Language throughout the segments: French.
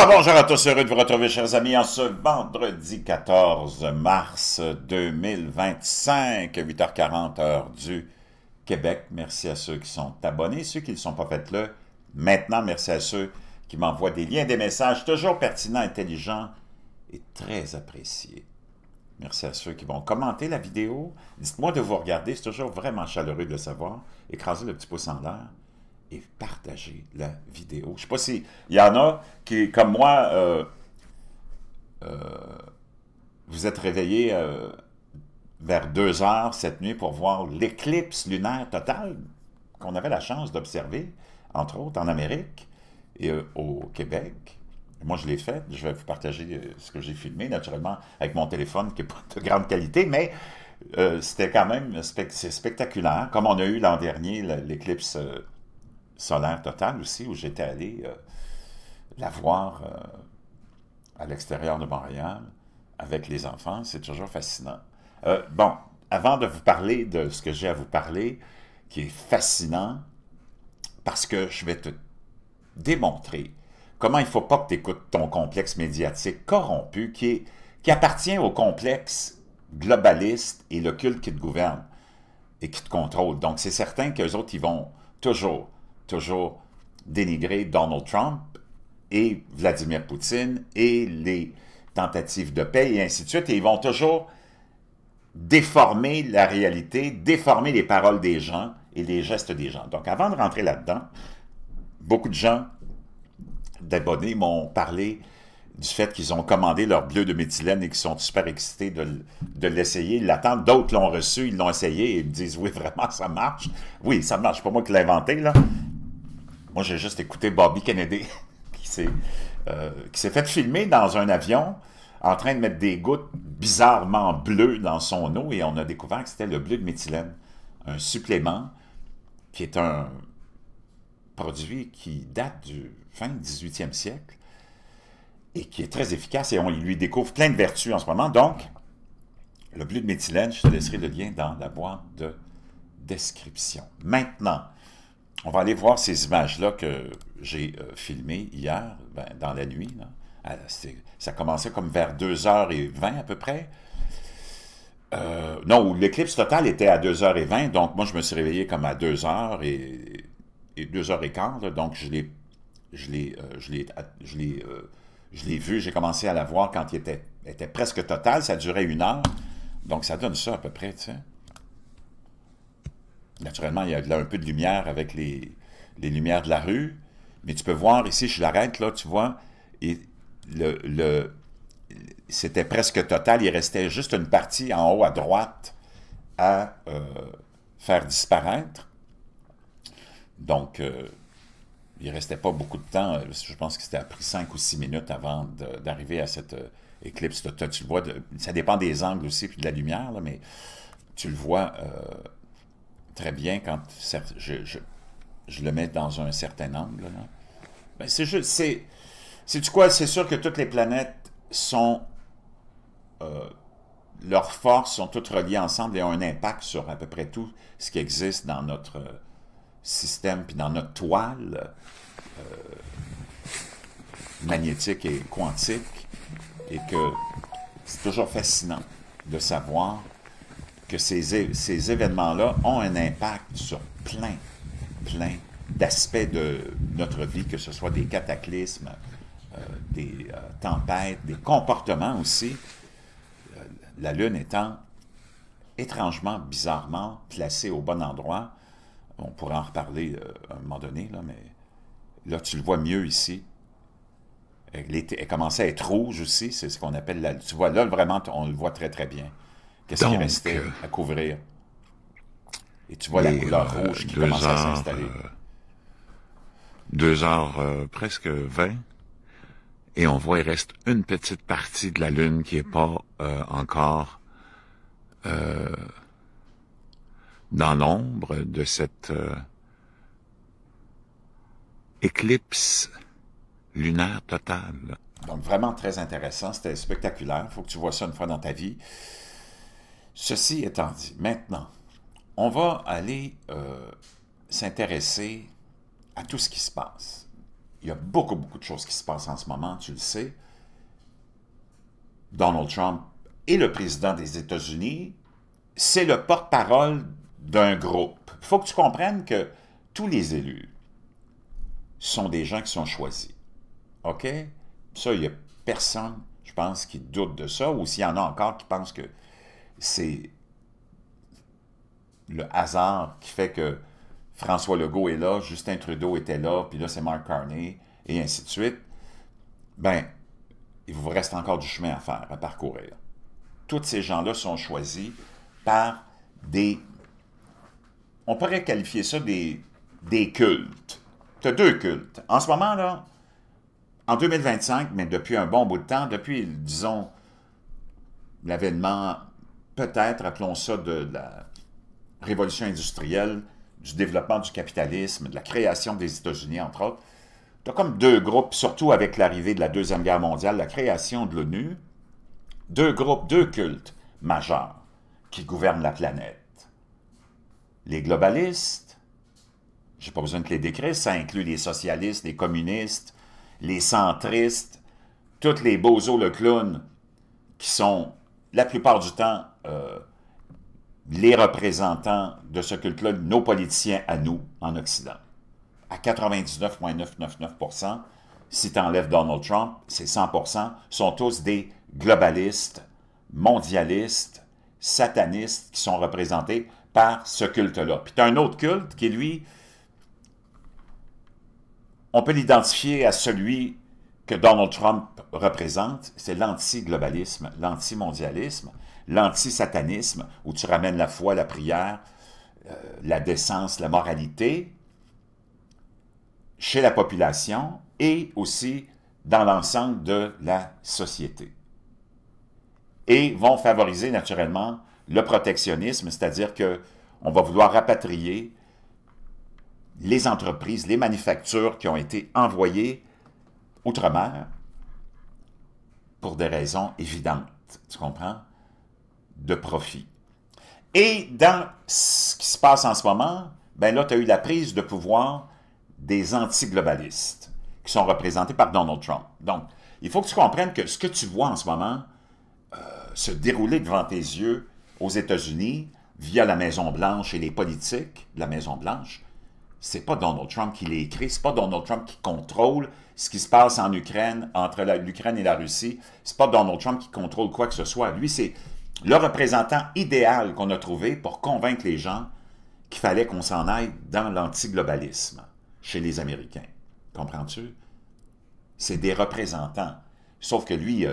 Ah, bonjour à tous, heureux de vous retrouver, chers amis, en ce vendredi 14 mars 2025, 8h40, heure du Québec. Merci à ceux qui sont abonnés, ceux qui ne le sont pas, faites-le. Maintenant, merci à ceux qui m'envoient des liens, des messages toujours pertinents, intelligents et très appréciés. Merci à ceux qui vont commenter la vidéo. Dites-moi de vous regarder, c'est toujours vraiment chaleureux de le savoir. Écrasez le petit pouce en l'air et partagez la vidéo. Je ne sais pas s'il y en a qui, comme moi, vous êtes réveillés vers 2 heures cette nuit pour voir l'éclipse lunaire totale qu'on avait la chance d'observer, entre autres en Amérique et au Québec. Moi, je l'ai fait. Je vais vous partager ce que j'ai filmé, naturellement, avec mon téléphone, qui n'est pas de grande qualité, mais c'était quand même c'est spectaculaire. Comme on a eu l'an dernier l'éclipse solaire totale aussi, où j'étais allé la voir à l'extérieur de Montréal avec les enfants. C'est toujours fascinant. Bon, avant de vous parler de ce que j'ai à vous parler, qui est fascinant, parce que je vais te démontrer comment il ne faut pas que tu écoutes ton complexe médiatique corrompu qui appartient au complexe globaliste et le culte qui te gouverne et qui te contrôle. Donc, c'est certain qu'eux autres, ils vont toujours dénigrer Donald Trump et Vladimir Poutine et les tentatives de paix et ainsi de suite. Et ils vont toujours déformer la réalité, déformer les paroles des gens et les gestes des gens. Donc, avant de rentrer là-dedans, beaucoup de gens d'abonnés m'ont parlé du fait qu'ils ont commandé leur bleu de méthylène et qu'ils sont super excités de l'essayer. Ils l'attendent. D'autres l'ont reçu, ils l'ont essayé et ils me disent « Oui, vraiment, ça marche. » Oui, ça marche. C'est pas moi qui l'ai inventé, là. Moi, j'ai juste écouté Bobby Kennedy qui s'est fait filmer dans un avion en train de mettre des gouttes bizarrement bleues dans son eau et on a découvert que c'était le bleu de méthylène, un supplément qui est un produit qui date du fin 18e siècle et qui est très efficace et on lui découvre plein de vertus en ce moment. Donc, le bleu de méthylène, je te laisserai le lien dans la boîte de description. Maintenant, on va aller voir ces images-là que j'ai filmées hier, dans la nuit. Là. Ça commençait comme vers 2h20 à peu près. Non, l'éclipse totale était à 2h20, donc moi je me suis réveillé comme à 2h et 2h15, là, donc je l'ai vu, j'ai commencé à la voir quand il était presque total, ça durait 1 heure, donc ça donne ça à peu près, tu sais. Naturellement, il y a là un peu de lumière avec les lumières de la rue, mais tu peux voir ici, je l'arrête là, tu vois, et c'était presque total, il restait juste une partie en haut à droite à faire disparaître. Donc, il ne restait pas beaucoup de temps. Je pense que c'était pris 5 ou 6 minutes avant d'arriver à cette éclipse totale. Tu le vois, ça dépend des angles aussi, puis de la lumière, là, mais tu le vois très bien quand je le mets dans un certain angle. Ben, c'est juste, sais-tu quoi? C'est sûr que toutes les planètes sont, leurs forces sont toutes reliées ensemble et ont un impact sur à peu près tout ce qui existe dans notre système, puis dans notre toile magnétique et quantique, et que c'est toujours fascinant de savoir que ces événements-là ont un impact sur plein d'aspects de notre vie, que ce soit des cataclysmes, des tempêtes, des comportements aussi, la Lune étant étrangement, bizarrement placée au bon endroit. On pourra en reparler à un moment donné, là, mais là, tu le vois mieux ici. Elle commençait à être rouge aussi, c'est ce qu'on appelle tu vois, là, vraiment, on le voit très, très bien. Qu'est-ce qui restait à couvrir? Et tu vois la couleur rouge qui commençait à s'installer. 2h presque 20, et on voit il reste une petite partie de la Lune qui est pas encore dans l'ombre de cette éclipse lunaire totale. Donc vraiment très intéressant, c'était spectaculaire, il faut que tu vois ça une fois dans ta vie. Ceci étant dit, maintenant, on va aller s'intéresser à tout ce qui se passe. il y a beaucoup, beaucoup de choses qui se passent en ce moment, tu le sais. Donald Trump est le président des États-Unis, c'est le porte-parole d'un groupe. Il faut que tu comprennes que tous les élus sont des gens qui sont choisis. OK? Ça, il n'y a personne, je pense, qui doute de ça, ou s'il y en a encore qui pensent que c'est le hasard qui fait que François Legault est là, Justin Trudeau était là, puis là, c'est Mark Carney, et ainsi de suite, ben, il vous reste encore du chemin à faire, à parcourir. Tous ces gens-là sont choisis par des... On pourrait qualifier ça des cultes. Tu as 2 cultes. En ce moment, là, en 2025, mais depuis un bon bout de temps, depuis, disons, l'avènement, peut-être, appelons ça de la révolution industrielle, du développement du capitalisme, de la création des États-Unis, entre autres, tu as comme 2 groupes, surtout avec l'arrivée de la Deuxième Guerre mondiale, la création de l'ONU, 2 groupes, 2 cultes majeurs qui gouvernent la planète. Les globalistes, je n'ai pas besoin de les décrire, ça inclut les socialistes, les communistes, les centristes, tous les bozos le clown, qui sont, la plupart du temps, les représentants de ce culte-là, nos politiciens à nous, en Occident. À 99,999%, si tu enlèves Donald Trump, c'est 100%, sont tous des globalistes, mondialistes, satanistes, qui sont représentés par ce culte-là. Puis tu as un autre culte qui, lui, on peut l'identifier à celui que Donald Trump représente, c'est l'anti-globalisme, l'anti-mondialisme, l'anti-satanisme, où tu ramènes la foi, la prière, la décence, la moralité, chez la population et aussi dans l'ensemble de la société. Et vont favoriser naturellement le protectionnisme, c'est-à-dire qu'on va vouloir rapatrier les entreprises, les manufactures qui ont été envoyées outre-mer pour des raisons évidentes, tu comprends, de profit. Et dans ce qui se passe en ce moment, ben là, tu as eu la prise de pouvoir des anti-globalistes qui sont représentés par Donald Trump. Donc, il faut que tu comprennes que ce que tu vois en ce moment se dérouler devant tes yeux aux États-Unis via la Maison-Blanche et les politiques de la Maison-Blanche, c'est pas Donald Trump qui l'a écrit, c'est pas Donald Trump qui contrôle ce qui se passe en Ukraine, entre l'Ukraine et la Russie, c'est pas Donald Trump qui contrôle quoi que ce soit. Lui, c'est le représentant idéal qu'on a trouvé pour convaincre les gens qu'il fallait qu'on s'en aille dans l'antiglobalisme chez les Américains. Comprends-tu? C'est des représentants. Sauf que lui,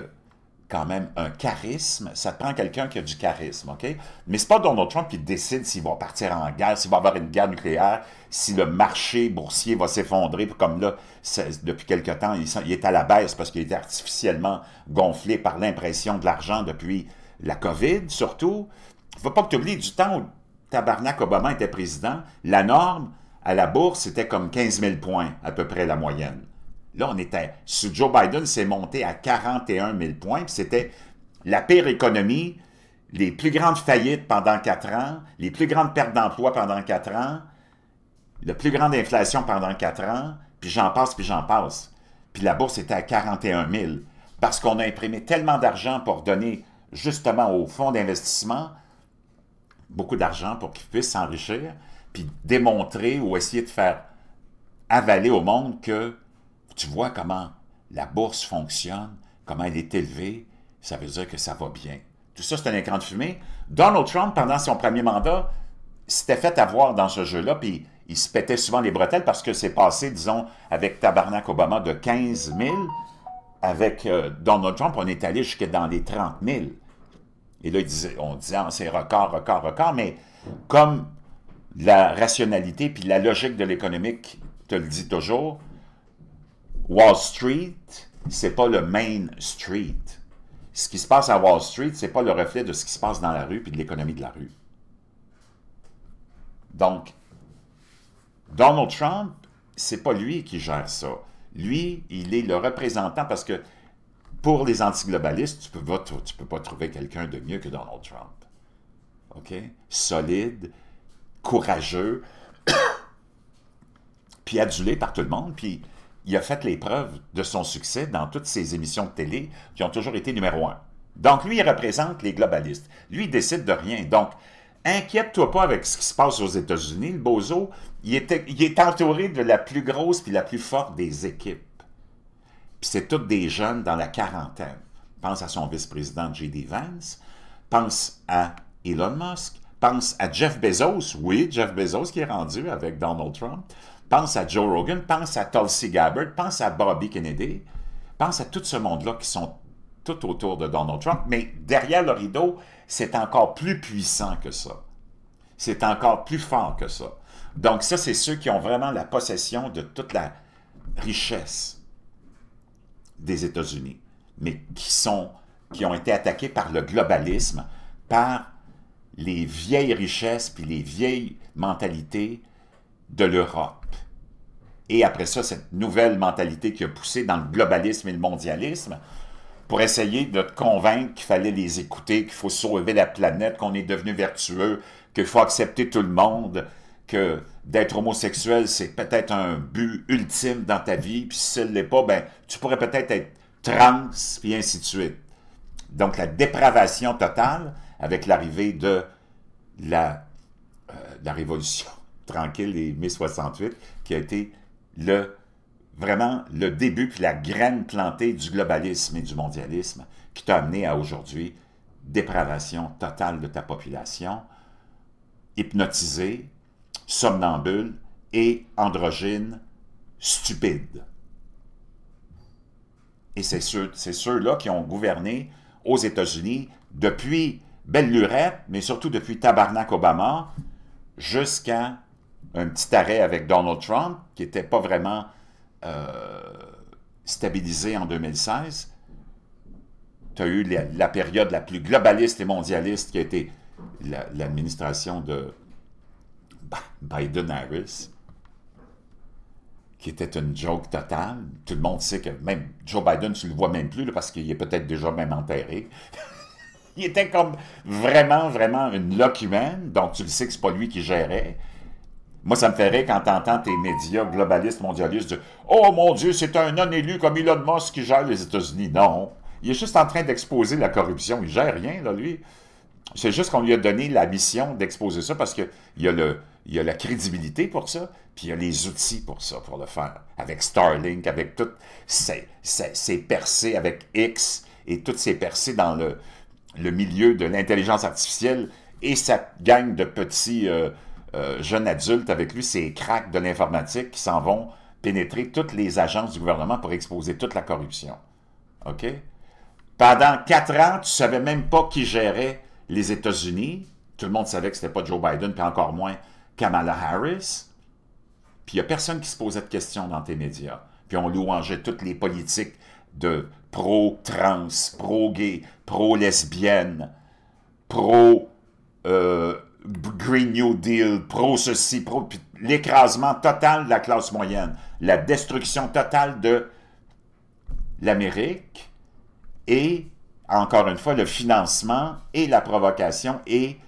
quand même un charisme, ça te prend quelqu'un qui a du charisme, OK? Mais c'est pas Donald Trump qui décide s'il va partir en guerre, s'il va avoir une guerre nucléaire, si le marché boursier va s'effondrer, comme là, depuis quelque temps, il est à la baisse parce qu'il est artificiellement gonflé par l'impression de l'argent depuis la COVID, surtout. Il ne faut pas que tu oublies du temps où Tabarnak Obama était président, la norme à la bourse, c'était comme 15 000 points, à peu près la moyenne. Là, on était... Sous Joe Biden, c'est monté à 41 000 points, puis c'était la pire économie, les plus grandes faillites pendant 4 ans, les plus grandes pertes d'emploi pendant 4 ans, la plus grande inflation pendant 4 ans, puis j'en passe, puis j'en passe. Puis la bourse était à 41 000, parce qu'on a imprimé tellement d'argent pour donner justement aux fonds d'investissement beaucoup d'argent pour qu'ils puissent s'enrichir, puis démontrer ou essayer de faire avaler au monde que tu vois comment la bourse fonctionne, comment elle est élevée, ça veut dire que ça va bien. Tout ça, c'est un écran de fumée. Donald Trump, pendant son premier mandat, s'était fait avoir dans ce jeu-là, puis il se pétait souvent les bretelles parce que c'est passé, disons, avec Tabarnak Obama de 15 000. Avec Donald Trump, on est allé jusqu'à dans les 30 000. Et là, on disait, ah, c'est record, record, record, mais comme la rationalité puis la logique de l'économique te le dit toujours, Wall Street, c'est pas le Main Street. Ce qui se passe à Wall Street, c'est pas le reflet de ce qui se passe dans la rue puis de l'économie de la rue. Donc, Donald Trump, c'est pas lui qui gère ça. Lui, il est le représentant parce que pour les antiglobalistes, tu peux pas trouver quelqu'un de mieux que Donald Trump. OK? Solide, courageux, puis adulé par tout le monde, puis il a fait les preuves de son succès dans toutes ses émissions de télé qui ont toujours été numéro 1. Donc, lui, il représente les globalistes. Lui, il décide de rien. Donc, inquiète-toi pas avec ce qui se passe aux États-Unis. Le bozo, il est entouré de la plus grosse puis la plus forte des équipes. Puis c'est toutes des jeunes dans la quarantaine. Pense à son vice-président J.D. Vance. Pense à Elon Musk. Pense à Jeff Bezos. Oui, Jeff Bezos qui est rendu avec Donald Trump. Pense à Joe Rogan. Pense à Tulsi Gabbard. Pense à Bobby Kennedy. Pense à tout ce monde-là qui sont tout autour de Donald Trump. Mais derrière le rideau, c'est encore plus puissant que ça. C'est encore plus fort que ça. Donc ça, c'est ceux qui ont vraiment la possession de toute la richesse des États-Unis, mais qui ont été attaqués par le globalisme, par les vieilles richesses puis les vieilles mentalités de l'Europe. Et après ça, cette nouvelle mentalité qui a poussé dans le globalisme et le mondialisme pour essayer de te convaincre qu'il fallait les écouter, qu'il faut sauver la planète, qu'on est devenu vertueux, qu'il faut accepter tout le monde, que d'être homosexuel, c'est peut-être un but ultime dans ta vie, puis si ce ne l'est pas, ben, tu pourrais peut-être être trans, puis ainsi de suite. Donc, la dépravation totale, avec l'arrivée de la Révolution tranquille et mai 68, qui a été vraiment le début, puis la graine plantée du globalisme et du mondialisme, qui t'a amené à aujourd'hui dépravation totale de ta population, hypnotisée, somnambule et androgyne, stupide. Et c'est ceux-là qui ont gouverné aux États-Unis depuis Belle Lurette, mais surtout depuis Tabarnak Obama, jusqu'à un petit arrêt avec Donald Trump, qui n'était pas vraiment stabilisé en 2016. Tu as eu la période la plus globaliste et mondialiste qui a été l'administration de Biden-Harris, qui était une joke totale. Tout le monde sait que même Joe Biden, tu ne le vois même plus, là, parce qu'il est peut-être déjà même enterré. Il était comme vraiment, vraiment une loque humaine, donc tu le sais que c'est pas lui qui gérait. Moi, ça me fait rire quand tu entends tes médias globalistes, mondialistes dire « Oh mon Dieu, c'est un non-élu comme Elon Musk qui gère les États-Unis. » Non, il est juste en train d'exposer la corruption. Il gère rien, là, lui. C'est juste qu'on lui a donné la mission d'exposer ça parce qu'il y a la crédibilité pour ça, puis il y a les outils pour ça, pour le faire. Avec Starlink, avec toutes ces percées, avec X, et toutes ces percées dans le milieu de l'intelligence artificielle, et sa gang de petits jeunes adultes avec lui, ces cracks de l'informatique qui s'en vont pénétrer toutes les agences du gouvernement pour exposer toute la corruption. OK? Pendant 4 ans, tu ne savais même pas qui gérait les États-Unis. Tout le monde savait que ce n'était pas Joe Biden, puis encore moins Kamala Harris. Puis il n'y a personne qui se posait de questions dans tes médias. Puis on louangeait toutes les politiques de pro-trans, pro-gay, pro-lesbienne, pro-Green New Deal, pro-ceci, l'écrasement total de la classe moyenne, la destruction totale de l'Amérique et, encore une fois, le financement et la provocation et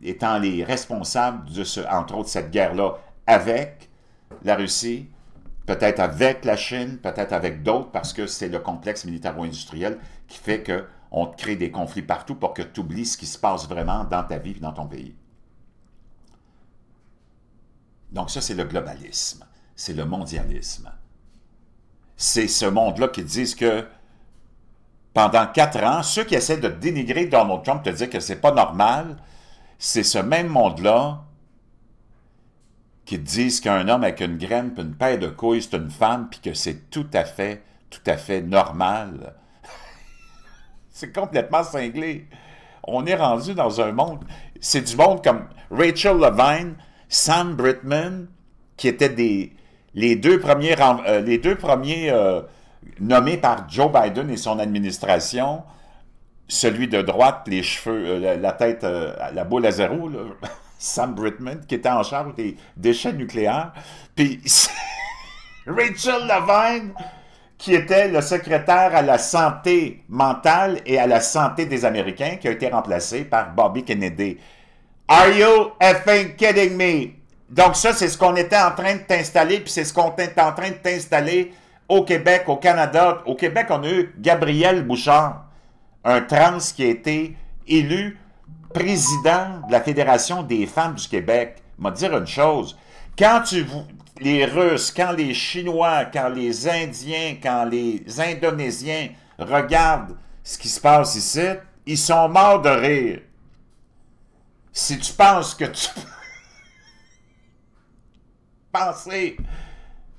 étant les responsables de entre autres, cette guerre-là avec la Russie, peut-être avec la Chine, peut-être avec d'autres, parce que c'est le complexe militaro-industriel qui fait qu'on te crée des conflits partout pour que tu oublies ce qui se passe vraiment dans ta vie et dans ton pays. Donc ça, c'est le globalisme, c'est le mondialisme. C'est ce monde-là qui disent que pendant 4 ans, ceux qui essaient de dénigrer Donald Trump, te dire que c'est pas normal, c'est ce même monde-là qui disent qu'un homme avec une graine et une paire de couilles, c'est une femme, puis que c'est tout à fait normal. C'est complètement cinglé. On est rendu dans un monde, c'est du monde comme Rachel Levine, Sam Bridgman, qui étaient les deux premiers nommés par Joe Biden et son administration, celui de droite, les cheveux, la tête, la boule à zéro, là, Sam Bridgman, qui était en charge des déchets nucléaires, puis Rachel Levine, qui était le secrétaire à la santé mentale et à la santé des Américains, qui a été remplacé par Bobby Kennedy. Are you effing kidding me? Donc ça, c'est ce qu'on était en train de t'installer, puis c'est ce qu'on est en train de t'installer au Québec, au Canada. Au Québec, on a eu Gabriel Bouchard, un trans qui a été élu président de la Fédération des femmes du Québec. M'a dire une chose, quand les Russes, quand les Chinois, quand les Indiens, quand les Indonésiens regardent ce qui se passe ici, ils sont morts de rire. Si tu penses que tu peux penser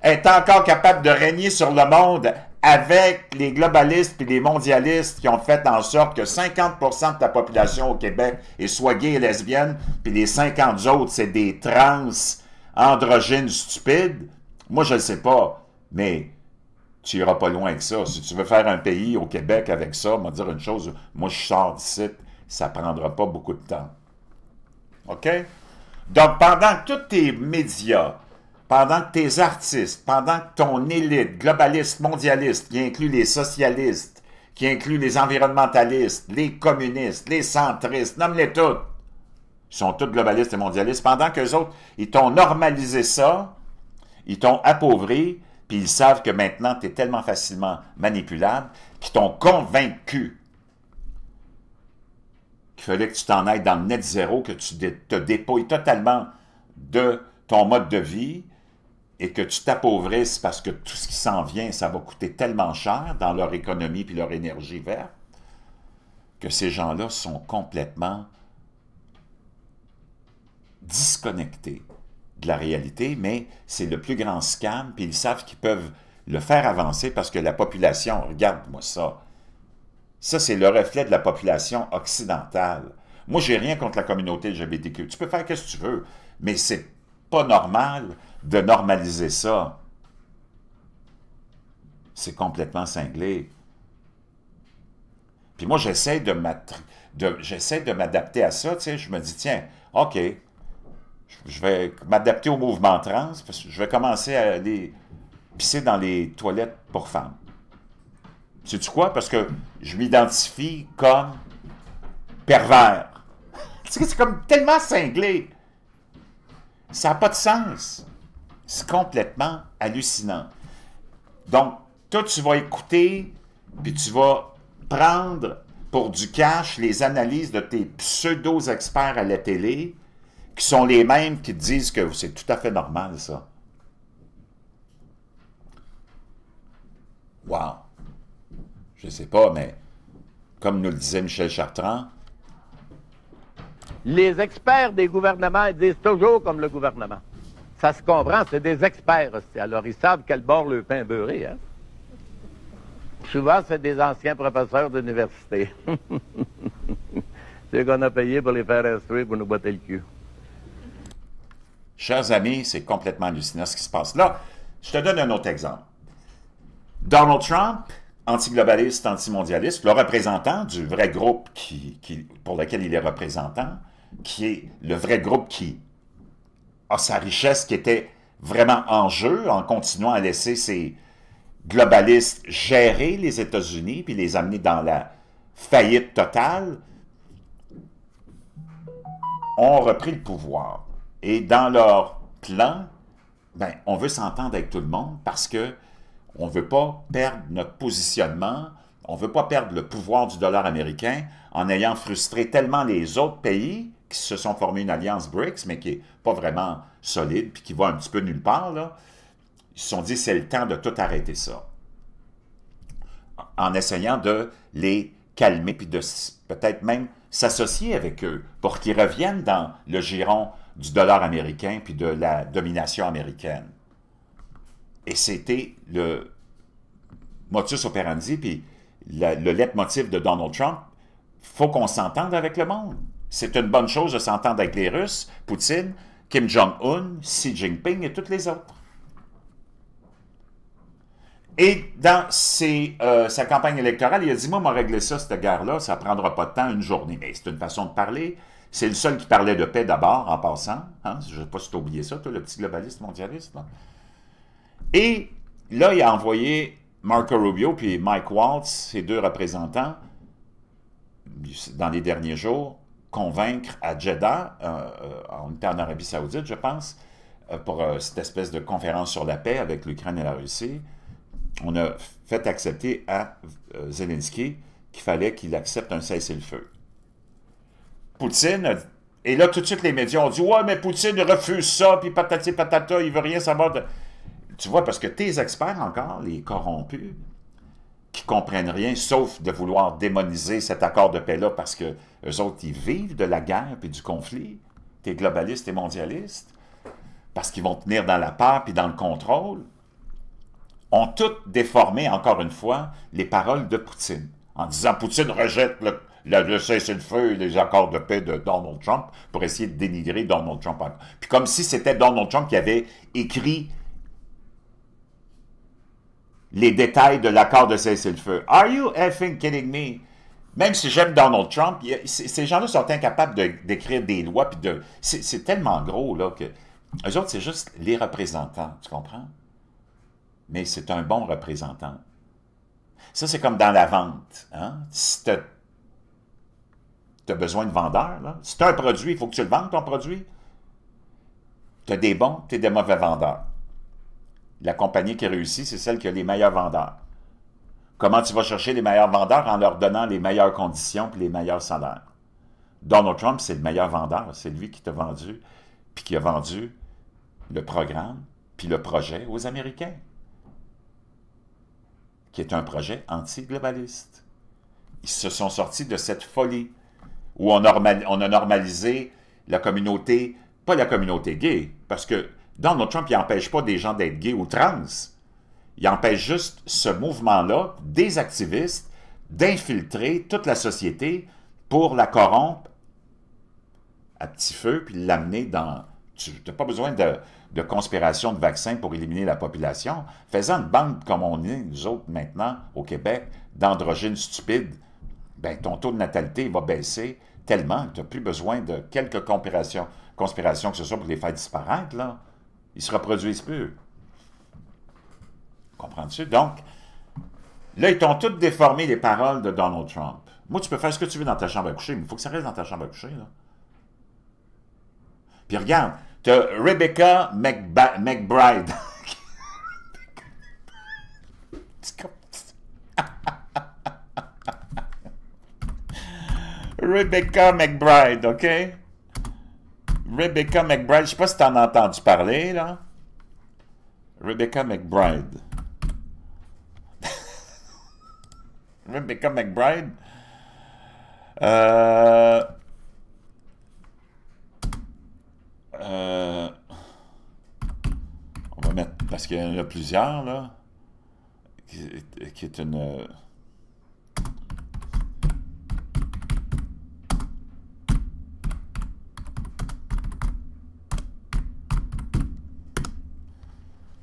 être encore capable de régner sur le monde avec les globalistes et les mondialistes qui ont fait en sorte que 50% de la population au Québec est soit gay et lesbienne, puis les 50 autres, c'est des trans androgynes stupides, moi je ne sais pas, mais tu iras pas loin que ça. Si tu veux faire un pays au Québec avec ça, moi dire une chose, moi je sors d'ici, ça prendra pas beaucoup de temps. OK? Donc pendant que tous tes médias, pendant que tes artistes, pendant que ton élite globaliste, mondialiste, qui inclut les socialistes, qui inclut les environnementalistes, les communistes, les centristes, nomme-les tous, ils sont tous globalistes et mondialistes, pendant qu'eux autres, ils t'ont normalisé ça, ils t'ont appauvri, puis ils savent que maintenant, tu es tellement facilement manipulable, qu'ils t'ont convaincu qu'il fallait que tu t'en ailles dans le net zéro, que tu te dépouilles totalement de ton mode de vie, et que tu t'appauvisses parce que tout ce qui s'en vient, ça va coûter tellement cher dans leur économie puis leur énergie verte, que ces gens-là sont complètement disconnectés de la réalité, mais c'est le plus grand scam, puis ils savent qu'ils peuvent le faire avancer parce que la population, regarde-moi ça, c'est le reflet de la population occidentale. Moi, j'ai rien contre la communauté LGBTQ. Tu peux faire ce que tu veux, mais c'est pas normal de normaliser ça. C'est complètement cinglé. Puis moi, j'essaie de m'adapter à ça. Tu sais, je me dis, tiens, OK, je vais m'adapter au mouvement trans, parce que je vais commencer à aller pisser dans les toilettes pour femmes. Sais-tu quoi? Parce que je m'identifie comme pervers. C'est comme tellement cinglé. Ça n'a pas de sens. C'est complètement hallucinant. Donc, toi, tu vas écouter, puis tu vas prendre pour du cash les analyses de tes pseudo-experts à la télé, qui sont les mêmes qui te disent que c'est tout à fait normal, ça. Wow! Je ne sais pas, mais comme nous le disait Michel Chartrand, les experts des gouvernements disent toujours comme le gouvernement. Ça se comprend, c'est des experts aussi. Alors, ils savent quel bord le pain beurré, hein? Souvent, c'est des anciens professeurs d'université. C'est qu'on a payé pour les faire instruire pour nous botter le cul. Chers amis, c'est complètement hallucinant ce qui se passe. Là, je te donne un autre exemple. Donald Trump, antiglobaliste, antimondialiste, le représentant du vrai groupe pour lequel il est représentant, qui est le vrai groupe qui a sa richesse qui était vraiment en jeu en continuant à laisser ces globalistes gérer les États-Unis puis les amener dans la faillite totale, ont repris le pouvoir. Et dans leur plan, ben, on veut s'entendre avec tout le monde parce que on ne veut pas perdre notre positionnement, on ne veut pas perdre le pouvoir du dollar américain en ayant frustré tellement les autres pays qui se sont formés une alliance BRICS, mais qui n'est pas vraiment solide, puis qui va un petit peu nulle part, là. Ils se sont dit, c'est le temps de tout arrêter ça. En essayant de les calmer, puis de peut-être même s'associer avec eux pour qu'ils reviennent dans le giron du dollar américain, puis de la domination américaine. Et c'était le motus operandi, puis le leitmotiv de Donald Trump. Il faut qu'on s'entende avec le monde. C'est une bonne chose de s'entendre avec les Russes, Poutine, Kim Jong-un, Xi Jinping et toutes les autres. Et dans sa campagne électorale, il a dit, moi, m'a réglé ça, cette guerre-là, ça ne prendra pas de temps, une journée. Mais c'est une façon de parler. C'est le seul qui parlait de paix d'abord, en passant. Hein? Je ne sais pas si tu as oublié ça, toi, le petit globaliste mondialiste. Là. Et là, il a envoyé Marco Rubio puis Mike Waltz, ces deux représentants, dans les derniers jours, convaincre à Jeddah, on était en Arabie Saoudite, je pense, pour cette espèce de conférence sur la paix avec l'Ukraine et la Russie, on a fait accepter à Zelensky qu'il fallait qu'il accepte un cessez-le-feu. Poutine, et là tout de suite les médias ont dit « Ouais, mais Poutine refuse ça, puis patati patata, il veut rien savoir de... » Tu vois, parce que tes experts encore, les corrompus, qui comprennent rien, sauf de vouloir démoniser cet accord de paix-là, parce que eux autres, ils vivent de la guerre et du conflit, tes globalistes et mondialistes, parce qu'ils vont tenir dans la peur puis dans le contrôle, ont toutes déformé, encore une fois, les paroles de Poutine, en disant « Poutine rejette le cessez-le-feu et les accords de paix de Donald Trump pour essayer de dénigrer Donald Trump. » Puis comme si c'était Donald Trump qui avait écrit les détails de l'accord de cessez-le-feu. Are you effing kidding me? Même si j'aime Donald Trump, ces gens-là sont incapables d'écrire des lois, puis c'est tellement gros, là, que eux autres, c'est juste les représentants, tu comprends? Mais c'est un bon représentant. Ça, c'est comme dans la vente. Hein? Si tu as besoin de vendeurs, là, si tu as un produit, il faut que tu le vendes, ton produit. Tu as des bons, tu as des mauvais vendeurs. La compagnie qui réussit, c'est celle qui a les meilleurs vendeurs. Comment tu vas chercher les meilleurs vendeurs? En leur donnant les meilleures conditions et les meilleurs salaires. Donald Trump, c'est le meilleur vendeur. C'est lui qui t'a vendu, puis qui a vendu le programme, puis le projet aux Américains, qui est un projet anti-globaliste. Ils se sont sortis de cette folie où on a normalisé la communauté, pas la communauté gay, parce que Donald Trump, il n'empêche pas des gens d'être gays ou trans. Il empêche juste ce mouvement-là, des activistes, d'infiltrer toute la société pour la corrompre à petit feu, puis l'amener dans... Tu n'as pas besoin de conspiration de vaccins pour éliminer la population. Fais-en une bande comme on est, nous autres, maintenant, au Québec, d'androgynes stupides. Ben, ton taux de natalité va baisser tellement que tu n'as plus besoin de quelques conspirations que ce soit pour les faire disparaître, là. Ils se reproduisent plus. Comprends-tu? Donc, là, ils t'ont tous déformé les paroles de Donald Trump. Moi, tu peux faire ce que tu veux dans ta chambre à coucher, mais il faut que ça reste dans ta chambre à coucher, là. Puis regarde, tu as Rebecca McBride. Rebecca McBride, OK? Rebecca McBride, je ne sais pas si tu en as entendu parler, là. Rebecca McBride. Rebecca McBride. On va mettre, parce qu'il y en a plusieurs, là, qui est une...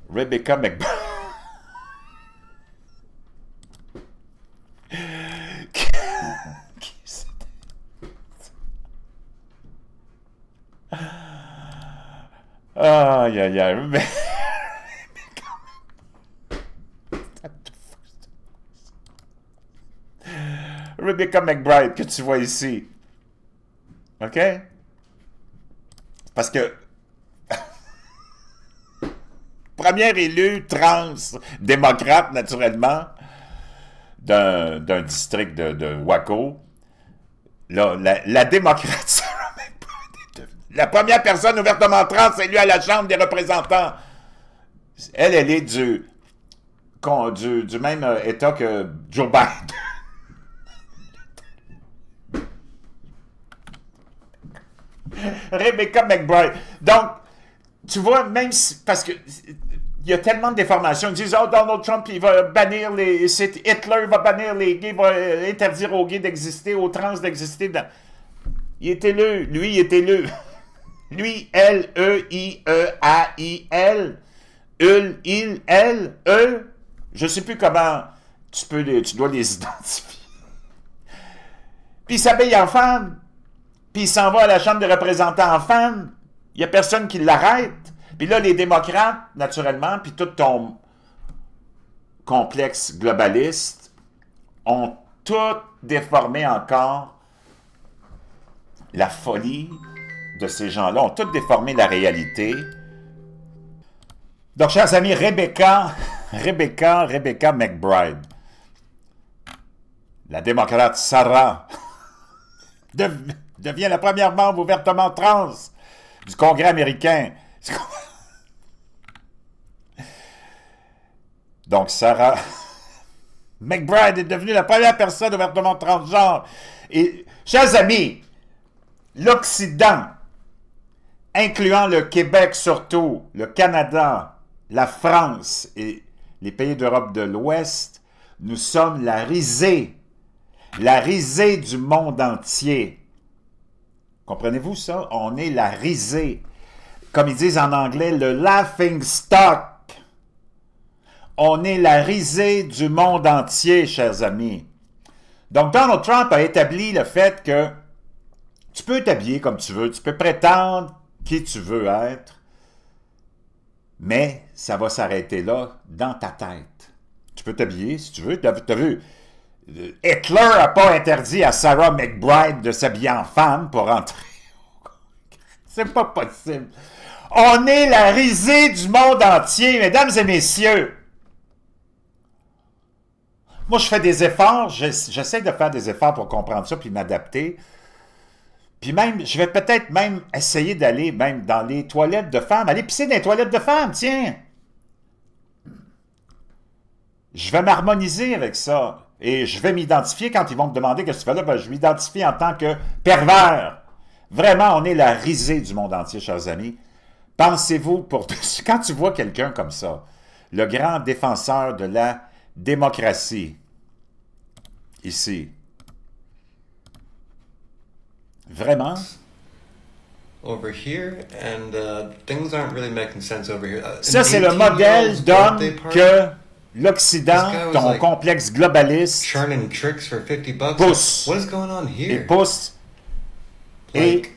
Rebecca McBride. Aïe, aïe, aïe. Rebecca McBride, que tu vois ici. OK? Parce que première élue trans, démocrate, naturellement, d'un district de Waco. Là, la démocrate, la première personne ouvertement trans élue à la Chambre des représentants. Elle est du même État que Joe Biden. Rebecca McBride. Donc, tu vois, même si, parce que il y a tellement de déformations. Ils disent « Oh, Donald Trump, il va bannir les... Hitler va bannir les gays, va interdire aux gays d'exister, aux trans d'exister. » Il est élu. Lui, il est élu. Lui, L-E-I-E-A-I-L. Il, elle, eux. Je ne sais plus comment tu dois les identifier. Puis il s'habille en femme. Puis il s'en va à la Chambre des représentants en femme. Il n'y a personne qui l'arrête. Puis là, les démocrates, naturellement, puis tout ton complexe globaliste, ont tout déformé encore la folie de ces gens-là, ont tout déformé la réalité Donc, chers amis, Rebecca McBride, la démocrate Sarah, devient la première membre ouvertement trans du Congrès américain. Donc, Sarah McBride est devenue la première personne ouvertement transgenre. Et, chers amis, l'Occident, incluant le Québec surtout, le Canada, la France et les pays d'Europe de l'Ouest, nous sommes la risée du monde entier. Comprenez-vous ça? On est la risée. Comme ils disent en anglais, le laughing stock. On est la risée du monde entier, chers amis. Donc, Donald Trump a établi le fait que tu peux t'habiller comme tu veux, tu peux prétendre qui tu veux être, mais ça va s'arrêter là, dans ta tête. Tu peux t'habiller si tu veux. Tu as vu, Hitler n'a pas interdit à Sarah McBride de s'habiller en femme pour entrer. C'est pas possible. On est la risée du monde entier, mesdames et messieurs. Moi, je fais des efforts, j'essaie de faire des efforts pour comprendre ça puis m'adapter. Puis même, je vais peut-être même essayer d'aller même dans les toilettes de femmes, aller pisser dans les toilettes de femmes, tiens. Je vais m'harmoniser avec ça. Et je vais m'identifier quand ils vont me demander qu'est-ce que tu fais là, ben, je m'identifie en tant que pervers. Vraiment, on est la risée du monde entier, chers amis. Pensez-vous, quand tu vois quelqu'un comme ça, le grand défenseur de la démocratie, ici, vraiment? Over here, and things aren't really making sense over here. Ça, c'est le modèle d'homme que l'Occident, ton like complexe globaliste, tricks for $50. pousse. What is going on here? Et pousse. Like, et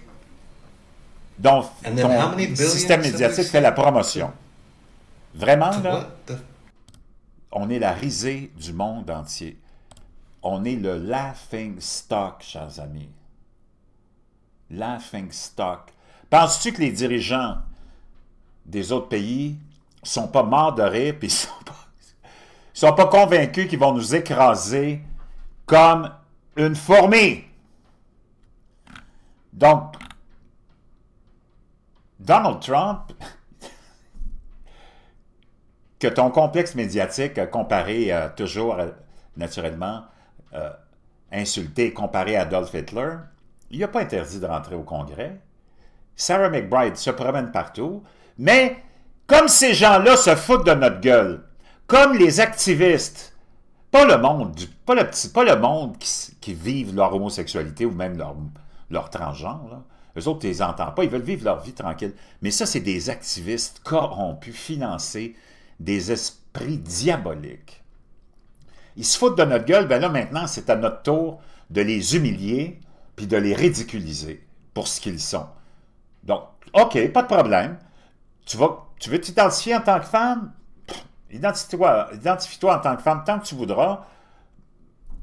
donc, ton système médiatique fait la promotion. Vraiment, là, on est la risée du monde entier. On est le laughing stock, chers amis. Laughing stock. Penses-tu que les dirigeants des autres pays sont pas morts de rire puis sont pas convaincus qu'ils vont nous écraser comme une fourmi? Donc, Donald Trump, que ton complexe médiatique comparé toujours, naturellement, insulté, comparé à Adolf Hitler, il n'a pas interdit de rentrer au Congrès. Sarah McBride se promène partout, mais comme ces gens-là se foutent de notre gueule, comme les activistes, pas le monde, pas le monde qui vivent leur homosexualité ou même leur transgenre, là. Eux autres, tu les entends pas, ils veulent vivre leur vie tranquille. Mais ça, c'est des activistes corrompus, financés, des esprits diaboliques. Ils se foutent de notre gueule, ben là, maintenant, c'est à notre tour de les humilier puis de les ridiculiser pour ce qu'ils sont. Donc, OK, pas de problème. Tu veux t'identifier en tant que femme? Identifie-toi en tant que femme tant que tu voudras.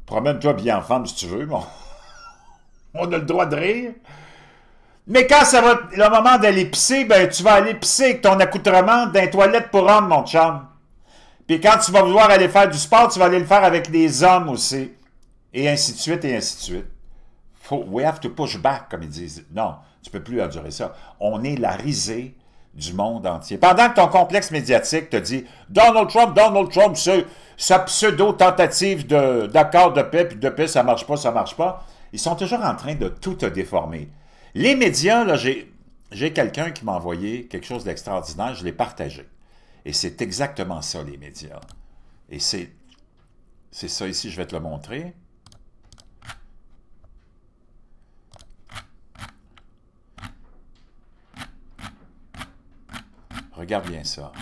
Promène-toi bien en femme si tu veux. Bon. On a le droit de rire. Mais quand ça va le moment d'aller pisser, ben tu vas aller pisser avec ton accoutrement dans les toilettes pour hommes, mon chum. Puis quand tu vas vouloir aller faire du sport, tu vas aller le faire avec les hommes aussi. Et ainsi de suite, et ainsi de suite. We have to push back, comme ils disent. Non, tu ne peux plus endurer ça. On est la risée du monde entier. Pendant que ton complexe médiatique te dit « Donald Trump, sa pseudo-tentative d'accord de paix, puis de paix, ça marche pas. » Ils sont toujours en train de tout te déformer. Les médias, là, j'ai quelqu'un qui m'a envoyé quelque chose d'extraordinaire, je l'ai partagé. Et c'est exactement ça, les médias. Et c'est ça ici, je vais te le montrer. Regarde bien ça.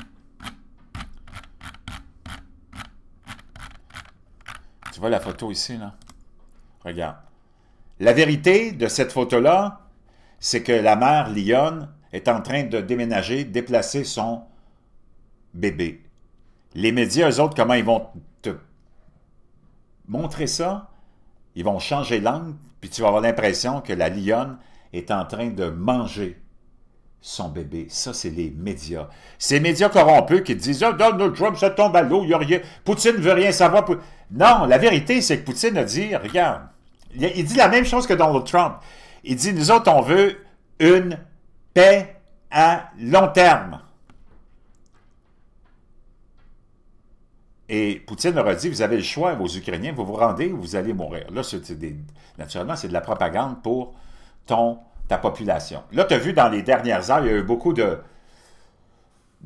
Tu vois la photo ici, là? Regarde. La vérité de cette photo-là, c'est que la mère, Lionne, est en train de déménager, déplacer son bébé. Les médias, eux autres, comment ils vont te montrer ça? Ils vont changer l'angle, puis tu vas avoir l'impression que la lionne est en train de manger son bébé. Ça, c'est les médias. Ces médias corrompus qui te disent « Ah, Donald Trump, ça tombe à l'eau, il y a rien. Poutine ne veut rien savoir. » Non, la vérité, c'est que Poutine a dit, regarde, il dit la même chose que Donald Trump. Il dit, nous autres, on veut une paix à long terme. Et Poutine leur a dit, vous avez le choix, vos Ukrainiens, vous vous rendez ou vous allez mourir. Là, naturellement, c'est de la propagande pour ta population. Là, tu as vu dans les dernières heures, il y a eu beaucoup de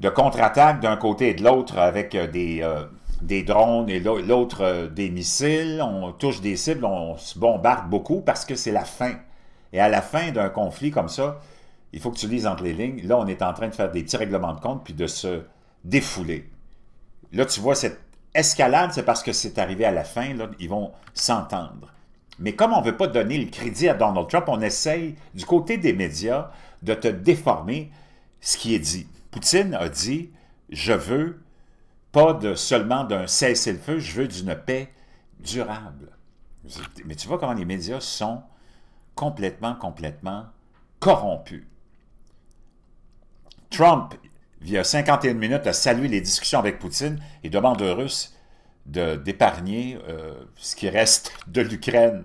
contre-attaques d'un côté et de l'autre avec des drones et l'autre des missiles. On touche des cibles, on se bombarde beaucoup parce que c'est la fin. Et à la fin d'un conflit comme ça, il faut que tu lises entre les lignes. Là, on est en train de faire des petits règlements de compte puis de se défouler. Là, tu vois cette escalade, c'est parce que c'est arrivé à la fin, là, ils vont s'entendre. Mais comme on ne veut pas donner le crédit à Donald Trump, on essaye, du côté des médias, de te déformer ce qui est dit. Poutine a dit, je veux pas seulement d'un cessez-le-feu, je veux d'une paix durable. Mais tu vois comment les médias sont complètement corrompus. Trump, il y a 51 minutes, a salué les discussions avec Poutine et demande aux Russes d'épargner ce qui reste de l'Ukraine.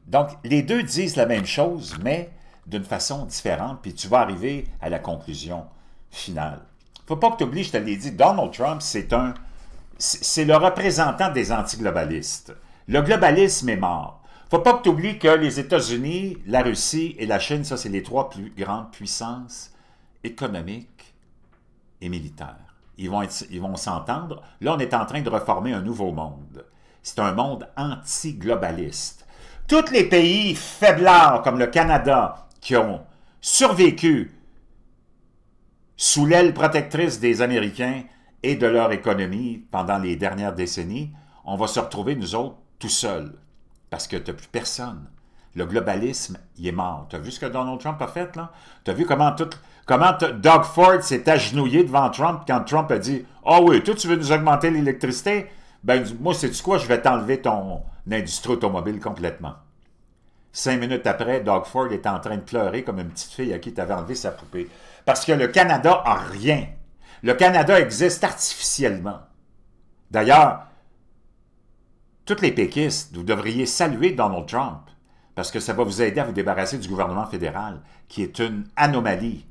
Donc, les deux disent la même chose, mais d'une façon différente, puis tu vas arriver à la conclusion finale. Il ne faut pas que tu oublies, je te l'ai dit, Donald Trump, c'est le représentant des antiglobalistes. Le globalisme est mort. Il ne faut pas que tu oublies que les États-Unis, la Russie et la Chine, ça, c'est les trois plus grandes puissances économiques et militaires. Ils vont s'entendre. Là, on est en train de reformer un nouveau monde. C'est un monde anti-globaliste. Tous les pays faiblards, comme le Canada, qui ont survécu sous l'aile protectrice des Américains et de leur économie pendant les dernières décennies, on va se retrouver, nous autres, tout seuls. Parce que tu n'as plus personne. Le globalisme, il est mort. Tu as vu ce que Donald Trump a fait, là? Tu as vu comment Doug Ford s'est agenouillé devant Trump quand Trump a dit « Ah oui, toi, tu veux nous augmenter l'électricité? Ben, moi, sais-tu quoi? Je vais t'enlever ton industrie automobile complètement. » 5 minutes après, Doug Ford est en train de pleurer comme une petite fille à qui tu avais enlevé sa poupée. Parce que le Canada a rien. Le Canada existe artificiellement. D'ailleurs, tous les péquistes, vous devriez saluer Donald Trump parce que ça va vous aider à vous débarrasser du gouvernement fédéral, qui est une anomalie.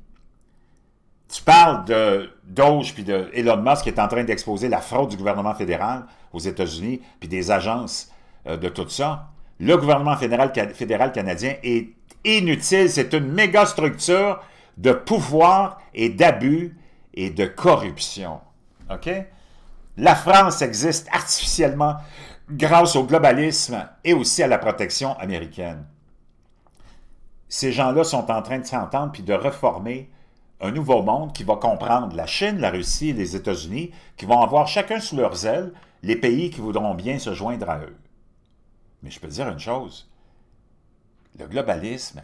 Tu parles de Doge puis de Elon Musk qui est en train d'exposer la fraude du gouvernement fédéral aux États-Unis puis des agences de tout ça. Le gouvernement fédéral canadien est inutile. C'est une méga structure de pouvoir et d'abus et de corruption. OK? La France existe artificiellement grâce au globalisme et aussi à la protection américaine. Ces gens-là sont en train de s'entendre puis de reformer un nouveau monde qui va comprendre la Chine, la Russie et les États-Unis, qui vont avoir chacun sous leurs ailes les pays qui voudront bien se joindre à eux. Mais je peux te dire une chose, le globalisme,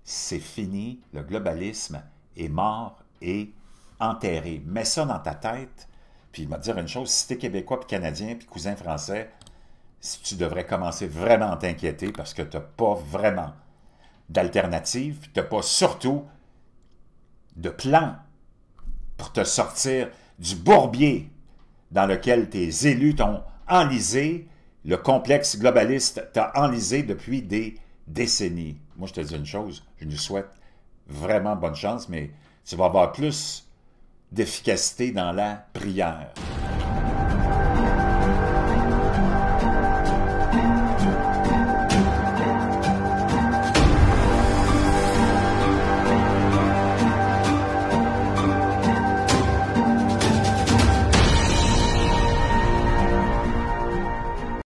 c'est fini, le globalisme est mort et enterré. Mets ça dans ta tête, puis il va te dire une chose, si tu es Québécois, puis Canadien, puis cousin français, si tu devrais commencer vraiment à t'inquiéter parce que tu n'as pas vraiment d'alternative, puis tu n'as pas surtout de plan pour te sortir du bourbier dans lequel tes élus t'ont enlisé. Le complexe globaliste t'a enlisé depuis des décennies. Moi, je te dis une chose, je nous souhaite vraiment bonne chance, mais tu vas avoir plus d'efficacité dans la prière.